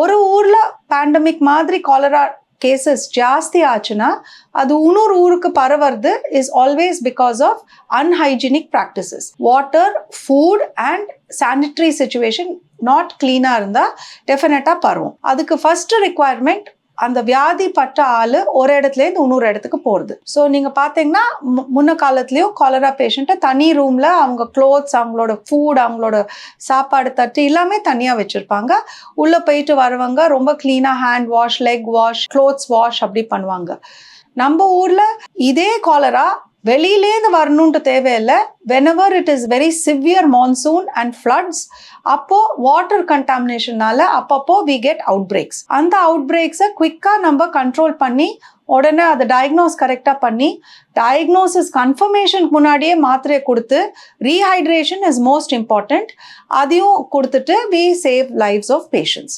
ஒரு ஊர்ல பேண்டமிக் மாதிரி காலரா கேசஸ் ஜாஸ்தி ஆச்சுன்னா அது இன்னொரு ஊருக்கு பரவுறது is always because of unhygienic practices. Water, food and sanitary situation not கிளீனாக இருந்தால் டெஃபினட்டாக பரவும். அதுக்கு ஃபர்ஸ்ட் ரிக்குவயர்மெண்ட் அந்த வியாதி பட்ட ஆள் ஒரு இடத்துலேருந்து இன்னொரு இடத்துக்கு போகிறது. ஸோ நீங்கள் பார்த்தீங்கன்னா முன்ன காலத்துலேயும் காலரா பேஷண்ட்டை தனி ரூமில் அவங்க க்ளோத்ஸ், அவங்களோட ஃபுட், அவங்களோட சாப்பாடு தட்டு எல்லாமே தனியாக வச்சுருப்பாங்க. உள்ளே போயிட்டு வரவங்க ரொம்ப க்ளீனாக hand wash, leg wash, clothes wash அப்படி பண்ணுவாங்க. நம்ம ஊரில் இதே காலரா வெளியிலேருந்து வரணுன்ட்டு தேவையில்லை. whenever it is very severe monsoon and floods, அப்போ வாட்டர் கண்டாமினேஷனால அப்பப்போ we get outbreaks. அந்த அவுட்பிரேக்ஸை குவிக்காக நம்ம கண்ட்ரோல் பண்ணி உடனே அதை டயக்னோஸ் கரெக்டாக பண்ணி டயக்னோசிஸ் கன்ஃபர்மேஷனுக்கு முன்னாடியே மாத்திரையை கொடுத்து ரீஹைட்ரேஷன் இஸ் மோஸ்ட் இம்பார்ட்டண்ட். அதையும் கொடுத்துட்டு we save lives of patients.